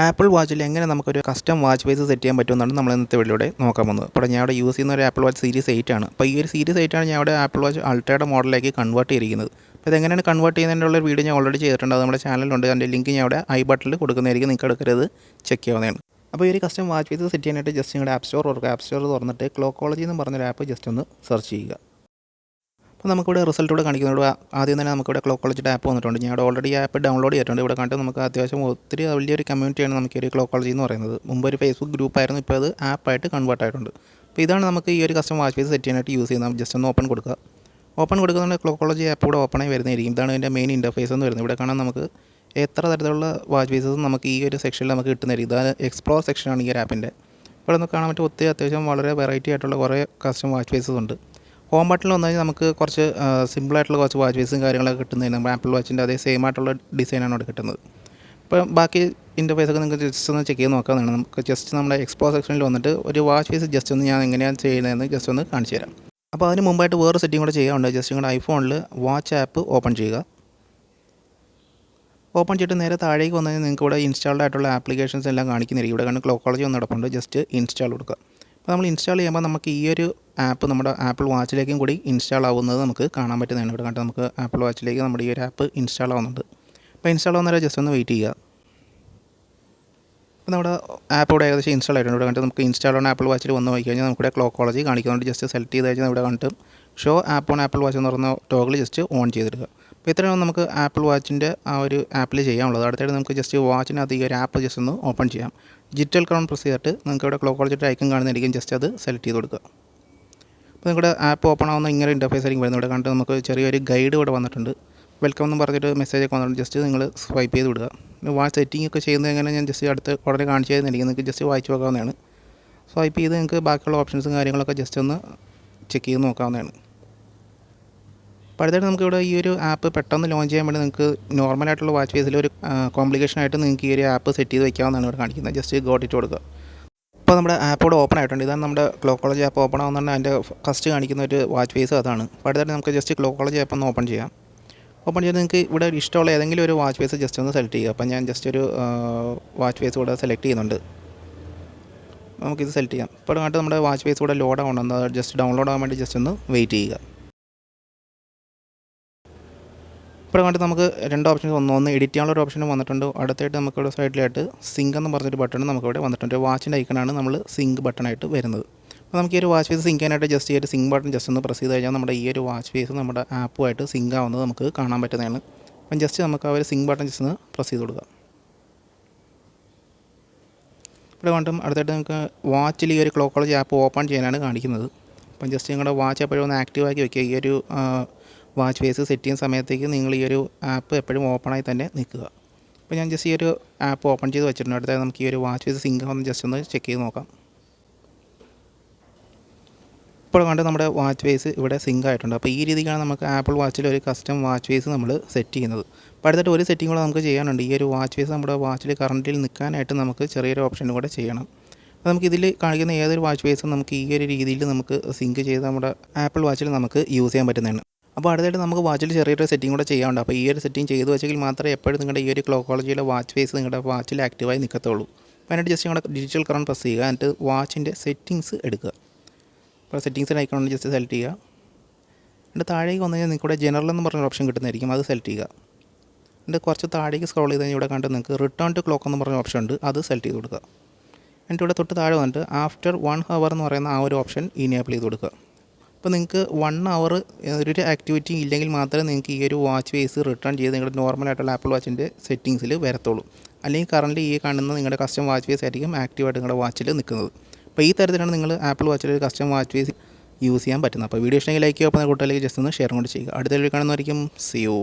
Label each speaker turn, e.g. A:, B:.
A: Apple വാച്ചിൽ എങ്ങനെ നമുക്കൊരു custom watch face set ചെയ്യാൻ പറ്റുമെന്നാണ് നമ്മൾ ഇന്നത്തെ വീഡിയോയിലൂടെ നോക്കാൻ പോകുന്നത്. അപ്പോൾ ഞാൻ ഇവിടെ യൂസ് ചെയ്യുന്ന ഒരു ആപ്പിൾ വാച്ച് സീരീസ് 8 ആണ്. അപ്പോൾ ഈ ഒരു സീരീസ് 8 ആണ് ഞാൻ ഇവിടെ ആപ്പിൾ വാച്ച് അൾട്രയുടെ മോഡലിലേക്ക് കൺവേർട്ട് ചെയ്തിരിക്കുന്നത്. അപ്പോൾ ഇതെങ്ങനെയാണ് കൺവേർട്ട് ചെയ്യുന്നതിനുള്ള ഒരു വീഡിയോ ഞാൻ ഓൾറെഡി ചെയ്തിട്ടുണ്ട്. അത് നമ്മുടെ ചാനലിലുണ്ട്. അതിൻ്റെ ലിങ്ക് ഞാൻ ഇവിടെ ഐ ബട്ടണിൽ കൊടുക്കുന്നതായിരിക്കും. നിങ്ങൾക്ക് എടുക്കരുത്, ചെക്ക് ചെയ്യാവുന്നതാണ്. അപ്പോൾ ഈ ഒരു കസ്റ്റം വാച്ച് ഫേസ് സെറ്റ് ചെയ്യാനായിട്ട് ജസ്റ്റ് നിങ്ങളുടെ ആപ്പ് സ്റ്റോർ ഓർക്കുക. ആപ്പ് സ്റ്റോർ തുറന്നിട്ട് ക്ലോക്കോളജി എന്ന് പറഞ്ഞൊരു ആപ്പ് ജസ്റ്റ് ഒന്ന് സെർച്ച് ചെയ്യുക. അപ്പോൾ നമുക്കിവിടെ റിസൾട്ട് കാണിക്കുന്നത് ആദ്യം തന്നെ നമുക്കിവിടെ ക്ലോക്കോളജിയുടെ ആപ്പ് വന്നിട്ടുണ്ട്. ഞാൻ ഇവിടെ ഓൾറെഡി ആപ്പ് ഡൗൺലോഡ് ചെയ്തിട്ടുണ്ട്. ഇവിടെ കണ്ട് നമുക്ക് അത്യാവശ്യം ഒത്തിരി വലിയൊരു കമ്മ്യൂണിറ്റിയാണ് നമുക്ക് ഒരു ക്ലോക്കോളജി എന്ന് പറയുന്നത്. മുമ്പ് ഒരു ഫേസ്ബുക്ക് ഗ്രൂപ്പായിരുന്നു, ഇപ്പോൾ അത് ആപ്പായിട്ട് കൺവേർട്ട് ആയിട്ടുണ്ട്. അപ്പോൾ ഇതാണ് നമുക്ക് ഈ ഒരു കസ്റ്റം വാച്ച് ഫേസ് സെറ്റ് ചെയ്യാനായിട്ട് യൂസ് ചെയ്യുന്നത്. ജസ്റ്റ് ഒന്ന് ഓപ്പൺ കൊടുക്കുക. ഓപ്പൺ കൊടുക്കുന്ന ക്ലോക്കോളജി ആപ്പ് ഇവിടെ ഓപ്പണായി വരുന്നതായിരിക്കും. ഇതാണ് ഇതിൻ്റെ മെയിൻ ഇൻ്റർഫേസ് എന്ന് വരുന്നത്. ഇവിടെ കാണാൻ നമുക്ക് എത്ര തരത്തിലുള്ള വാച്ച് ഫേസസ് നമുക്ക് ഈ ഒരു സെക്ഷനിൽ നമുക്ക് കിട്ടുന്നതായിരിക്കും. ഇതാണ് എക്സ്പ്ലോർ സെക്ഷനാണ് ഈ ഒരു ആപ്പിൻ്റെ. ഇവിടെ നമുക്ക് കാണാൻ പറ്റും ഒത്തിരി അത്യാവശ്യം വളരെ വെറൈറ്റി ആയിട്ടുള്ള കുറേ കസ്റ്റം വാച്ച് ഫേസസ് ഉണ്ട്. ഹോം ബട്ടണിൽ വന്നു കഴിഞ്ഞാൽ നമുക്ക് കുറച്ച് സിമ്പിളായിട്ടുള്ള കുറച്ച് വാച്ച് ഫേസും കാര്യങ്ങളൊക്കെ കിട്ടുന്നതിന് നമ്മൾ ആപ്പിൾ വാച്ചിൻ്റെ അതേ സെയിം ആയിട്ടുള്ള ഡിസൈനാണ് അവിടെ കിട്ടുന്നത്. ഇപ്പോൾ ബാക്കി ഇൻ്റർഫേസൊക്കെ നിങ്ങൾക്ക് ജസ്റ്റ് ഒന്ന് ചെക്ക് ചെയ്ത് നോക്കാവുന്നതാണ്. നമുക്ക് ജസ്റ്റ് നമ്മുടെ എക്സ്പ്ലോർ സെക്ഷനിൽ വന്നിട്ട് ഒരു വാച്ച് ഫേസ് ജസ്റ്റ് ഒന്ന് ഞാൻ എങ്ങനെയാണ് ചെയ്യുന്നതെന്ന് ജസ്റ്റ് ഒന്ന് കാണിച്ചു തരാം. അപ്പോൾ അതിന് മുമ്പായിട്ട് വേറെ സെറ്റിംഗ് കൂടെ ചെയ്യാറുണ്ട്. ജസ്റ്റ് നിങ്ങളുടെ ഐഫോണിൽ വാച്ച് ആപ്പ് ഓപ്പൺ ചെയ്യുക. ഓപ്പൺ ചെയ്തിട്ട് നേരെ താഴേക്ക് വന്നു കഴിഞ്ഞാൽ നിങ്ങൾക്ക് ഇവിടെ ഇൻസ്റ്റാൾഡ് ആയിട്ടുള്ള ആപ്ലിക്കേഷൻസ് എല്ലാം കാണിക്കുന്നതായിരിക്കും. ഇവിടെ കണ്ട് ക്ലോക്കോളജി ഒന്ന് നടപ്പുണ്ട്. ജസ്റ്റ് ഇൻസ്റ്റാൾ കൊടുക്കുക. അപ്പോൾ നമ്മൾ ഇൻസ്റ്റാൾ ചെയ്യുമ്പോൾ നമുക്ക് ഈ ഒരു ആപ്പ് നമ്മുടെ ആപ്പിൾ വാച്ചിലേക്കും കൂടി ഇൻസ്റ്റാൾ ആവുന്നത് നമുക്ക് കാണാൻ പറ്റുന്നതാണ്. ഇവിടെ കണ്ട് നമുക്ക് ആപ്പിൾ വാച്ചിലേക്ക് നമ്മുടെ ഈ ഒരു ആപ്പ് ഇൻസ്റ്റാൾ ആവുന്നുണ്ട്. അപ്പോൾ ഇൻസ്റ്റാൾ ആവുന്നവരെ ജസ്റ്റ് ഒന്ന് വെയിറ്റ് ചെയ്യുക. അപ്പോൾ നമ്മുടെ ആപ്പ് ഇവിടെ ഏകദേശം ഇൻസ്റ്റാൾ ആയിട്ടുണ്ട്. ഇവിടെ കണ്ടിട്ട് നമുക്ക് ഇൻസ്റ്റാൾ ഓൺ ആപ്പിൾ വാച്ചിൽ വന്ന് നോക്കി കഴിഞ്ഞാൽ നമുക്കിവിടെ ക്ലോക്കോളജി കാണിക്കുന്നുണ്ട്. ജസ്റ്റ് സെലക്ട് ചെയ്ത് കഴിഞ്ഞാൽ ഇവിടെ കണ്ടിട്ട് show app on apple watch എന്ന് പറഞ്ഞ ടോഗിൾ ജസ്റ്റ് ഓൺ ചെയ്തിടുക. അപ്പോൾ ഇത്രയാണ് നമുക്ക് ആപ്പിൾ വാച്ചിൻ്റെ ആ ഒരു ആപ്പിൽ ചെയ്യാനുള്ളത്. അടുത്തായിട്ട് നമുക്ക് ജസ്റ്റ് വാച്ചിനകത്ത് ഈ ഒരു ആപ്പ് ജസ്റ്റ് ഒന്ന് ഓപ്പൺ ചെയ്യാം. ഡിജിറ്റൽ ക്രൗൺ പ്രസ് ചെയ്തിട്ട് നിങ്ങൾക്ക് ഇവിടെ ക്ലോക്കോളജിയുടെ ഐക്കൺ കാണുന്നതായിരിക്കും. ജസ്റ്റ് അത് സെലക്ട് ചെയ്ത് കൊടുക്കുക. അപ്പോൾ നിങ്ങളുടെ ആപ്പ് ഓപ്പൺ ആവുന്ന ഇങ്ങനെ ഇൻ്റർഫേസ് ആയിരിക്കും വരുന്നത്. ഇവിടെ കണ്ടിട്ട് നമുക്ക് ചെറിയൊരു ഗൈഡ് ഇവിടെ വന്നിട്ടുണ്ട്. വെൽക്കം എന്ന് പറഞ്ഞിട്ട് മെസ്സേജൊക്കെ വന്നിട്ടുണ്ട്. ജസ്റ്റ് നിങ്ങൾ സ്വൈപ്പ് ചെയ്ത് വിടുക. വാച്ച് സെറ്റിംഗ് ഒക്കെ ചെയ്യുന്നത് എങ്ങനെ ഞാൻ ജസ്റ്റ് അടുത്ത് ഉടനെ കാണിച്ചു തരുന്നതായിരിക്കും. നിങ്ങൾക്ക് ജസ്റ്റ് വായിച്ച് നോക്കാവുന്നതാണ്. സ്വൈപ്പ് ചെയ്ത് നിങ്ങൾക്ക് ബാക്കിയുള്ള ഓപ്ഷൻസും കാര്യങ്ങളൊക്കെ ജസ്റ്റ് ഒന്ന് ചെക്ക് ചെയ്ത് നോക്കാവുന്നതാണ്. അപ്പോൾ അടുത്തായിട്ട് നമുക്ക് ഇവിടെ ഈ ഒരു ആപ്പ് പെട്ടെന്ന് ലോഞ്ച് ചെയ്യാൻ വേണ്ടി നിങ്ങൾക്ക് നോർമലായിട്ടുള്ള വാച്ച് ഫേസിൽ ഒരു കോംപ്ലിക്കേഷനായിട്ട് നിങ്ങൾക്ക് ഈ ഒരു ആപ്പ് സെറ്റ് ചെയ്ത് വയ്ക്കാവുന്നതാണ് ഇവിടെ കാണിക്കുന്നത്. ജസ്റ്റ് ഗോട്ട് ഇട്ട് കൊടുക്കുക. ഇപ്പോൾ നമ്മുടെ ആപ്പ് ഇവിടെ ഓപ്പൺ ആയിട്ടുണ്ട്. ഇതാണ് നമ്മുടെ ക്ലോക്കോളജി ആപ്പ് ഓപ്പൺ ആവുന്നതാണ്. അതിൻ്റെ ഫസ്റ്റ് കാണിക്കുന്ന ഒരു വാച്ച് ഫേസ് അതാണ്. അപ്പോൾ അടുത്തായിട്ട് നമുക്ക് ജസ്റ്റ് ക്ലോക്കോളജി ആപ്പ് ഒന്ന് ഓപ്പൺ ചെയ്യാം. ഓപ്പൺ ചെയ്ത് നിങ്ങൾക്ക് ഇവിടെ ഇഷ്ടമുള്ള ഏതെങ്കിലും ഒരു വാച്ച് ഫേസ് ജസ്റ്റ് ഒന്ന് സെലക്ട് ചെയ്യുക. അപ്പോൾ ഞാൻ ജസ്റ്റ് ഒരു വാച്ച് ഫേസ് ഇവിടെ സെലക്ട് ചെയ്യുന്നുണ്ട്. നമുക്കിത് സെലക്ട് ചെയ്യാം. ഇപ്പോൾ കണ്ടിട്ട് നമ്മുടെ വാച്ച് ഫേസ് ഇവിടെ ലോഡ് ആവുന്നുണ്ട്. അത് ജസ്റ്റ് ഡൗൺലോഡ് ആകാൻ വേണ്ടി ജസ്റ്റ് ഒന്ന് വെയിറ്റ് ചെയ്യുക. ഇപ്പോൾ കണ്ടിട്ട് നമുക്ക് രണ്ട് ഓപ്ഷൻസ് ഒന്ന് എഡിറ്റ് ചെയ്യാനുള്ള ഒരു ഓപ്ഷനും വന്നിട്ടുണ്ട്. അടുത്തായിട്ട് നമുക്കിവിടെ സൈഡിലായിട്ട് സിങ്ക് എന്ന് പറഞ്ഞൊരു ബട്ടൺ നമുക്കിവിടെ വന്നിട്ടുണ്ട്. വാച്ചിൻ്റെ ഐക്കണാണ് നമ്മൾ സിങ്ക് ബട്ടണായിട്ട് വരുന്നത്. അപ്പോൾ നമുക്ക് ഈ ഒരു വാച്ച് ഫേസ് സിങ്ക് ചെയ്യാനായിട്ട് ജസ്റ്റ് ഈ ഒരു സിങ്ക് ബട്ടൺ ജസ്റ്റ് ഒന്ന് പ്രസ് ചെയ്ത് കഴിഞ്ഞാൽ നമ്മുടെ ഈ ഒരു വാച്ച് ഫേസ് നമ്മുടെ ആപ്പുമായിട്ട് സിങ്ക് ആവുന്നത് നമുക്ക് കാണാൻ പറ്റുന്നതാണ്. അപ്പം ജസ്റ്റ് നമുക്ക് ആ ഒരു സിങ്ക് ബട്ടൺ ജസ്റ്റ് ഒന്ന് പ്രസ് ചെയ്ത് കൊടുക്കുക. ഇവിടെ കണ്ടും അടുത്തായിട്ട് നമുക്ക് വാച്ചിൽ ഈ ഒരു ക്ലോക്കോളജി ആപ്പ് ഓപ്പൺ ചെയ്യാനാണ് കാണിക്കുന്നത്. അപ്പം ജസ്റ്റ് നിങ്ങളുടെ വാച്ച് എപ്പോഴും ഒന്ന് ആക്റ്റീവാക്കി വയ്ക്കുക. ഈ ഒരു വാച്ച് ഫേസ് സെറ്റ് ചെയ്യുന്ന സമയത്തേക്ക് നിങ്ങൾ ഈ ഒരു ആപ്പ് എപ്പോഴും ഓപ്പണായി തന്നെ നിൽക്കുക. അപ്പോൾ ഞാൻ ജസ്റ്റ് ഈ ഒരു ആപ്പ് ഓപ്പൺ ചെയ്ത് വെച്ചിട്ടുണ്ട്. അടുത്തായി നമുക്ക് ഈ ഒരു വാച്ച് ഫേസ് സിങ്ക് ഒന്ന് ജസ്റ്റ് ഒന്ന് ചെക്ക് ചെയ്ത് നോക്കാം. ഇപ്പോൾ കണ്ട് നമ്മുടെ വാച്ച് ഫേസ് ഇവിടെ സിങ്ക് ആയിട്ടുണ്ട്. അപ്പോൾ ഈ രീതിക്കാണ് നമുക്ക് ആപ്പിൾ വാച്ചിൽ ഒരു കസ്റ്റം വാച്ച് ഫേസ് നമ്മൾ സെറ്റ് ചെയ്യുന്നത്. അപ്പോൾ അടുത്തിട്ട് ഒരു സെറ്റിംഗ് കൂടെ നമുക്ക് ചെയ്യാനുണ്ട്. ഈ ഒരു വാച്ച് ഫേസ് നമ്മുടെ വാച്ചിൽ കറണ്ടിൽ നിൽക്കാനായിട്ട് നമുക്ക് ചെറിയൊരു ഓപ്ഷനും കൂടെ ചെയ്യണം. അപ്പോൾ നമുക്ക് ഇതിൽ കാണിക്കുന്ന ഏതൊരു വാച്ച് ഫേസും നമുക്ക് ഈ ഒരു രീതിയിൽ നമുക്ക് സിങ്ക് ചെയ്ത് നമ്മുടെ ആപ്പിൾ വാച്ചിൽ നമുക്ക് യൂസ് ചെയ്യാൻ പറ്റുന്നതാണ്. അപ്പോൾ അടുത്തായിട്ട് നമുക്ക് വാച്ചിൽ ചെറിയൊരു സെറ്റിംഗ് കൂടെ ചെയ്യാനുണ്ട്. അപ്പോൾ ഈ ഒരു സെറ്റിംഗ് ചെയ്ത് വെച്ചെങ്കിൽ മാത്രമേ എപ്പോഴും നിങ്ങളുടെ ഈ ഒരു ക്ലോക്കോളജിയിലെ വാച്ച് ഫേസ് നിങ്ങളുടെ വാച്ചിൽ ആക്റ്റീവായി നിൽക്കത്തുള്ളൂ. അപ്പോൾ അതിനായിട്ട് ജസ്റ്റ് നിങ്ങളുടെ ഡിജിറ്റൽ ക്രൗൺ പ്രസ് ചെയ്യുക. എന്നിട്ട് വാച്ചിൻ്റെ സെറ്റിങ്സ് എടുക്കുക. അപ്പോൾ സെറ്റിങ്സിൻ്റെ ഐക്കൺ ജസ്റ്റ് സെലക്ട് ചെയ്യുക. എന്നിട്ട് താഴേക്ക് വന്നു കഴിഞ്ഞാൽ നിങ്ങൾക്ക് ഇവിടെ ജനറൽ എന്ന് പറഞ്ഞൊരു ഓപ്ഷൻ കിട്ടുന്നതായിരിക്കും. അത് സെലക്ട് ചെയ്യുക. എന്നിട്ട് കുറച്ച് താഴേക്ക് സ്ക്രോൾ ചെയ്ത് കഴിഞ്ഞാൽ ഇവിടെ കണ്ട് നിങ്ങൾക്ക് റിട്ടേൺ ടു ക്ലോക്ക് എന്ന് പറഞ്ഞ ഓപ്ഷൻ ഉണ്ട്. അത് സെലക്ട് ചെയ്ത് കൊടുക്കുക. എന്നിട്ട് ഇവിടെ തൊട്ട് താഴെ വന്നിട്ട് ആഫ്റ്റർ 1 hour എന്ന് പറയുന്ന ആ ഒരു ഓപ്ഷൻ ഇനേബിൾ ചെയ്ത് കൊടുക്കുക. അപ്പോൾ നിങ്ങൾക്ക് 1 hour ഒരു ആക്ടിവിറ്റി ഇല്ലെങ്കിൽ മാത്രമേ നിങ്ങൾക്ക് ഈ ഒരു വാച്ച് ഫേസ് റിട്ടേൺ ചെയ്ത് നിങ്ങളുടെ നോർമലായിട്ടുള്ള ആപ്പിൾ വാച്ചിൻ്റെ സെറ്റിങ്സിൽ വരത്തുള്ളൂ. അല്ലെങ്കിൽ കറൻറ്റ്ലി ഈ കാണുന്ന നിങ്ങളുടെ കസ്റ്റം വാച്ച് ഫേസ് ആയിരിക്കും ആക്റ്റീവായിട്ട് നിങ്ങളുടെ വാച്ചിൽ നിൽക്കുന്നത്. അപ്പോൾ ഈ തരത്തിലാണ് നിങ്ങൾ ആപ്പിൾ വാച്ചിൽ ഒരു കസ്റ്റം വാച്ച് ഫേസ് യൂസ് ചെയ്യാൻ പറ്റുന്നത്. അപ്പോൾ വീഡിയോ ഇഷ്ടമെങ്കിൽ ലൈക്ക് ചെയ്യുക. അപ്പോൾ കൂട്ടുകാരിലേക്ക് ജസ്റ്റ് ഒന്ന് ഷെയർ കൊണ്ട് ചെയ്യുക. അടുത്ത വീഡിയോ കാണുന്നതായിരിക്കും. See you.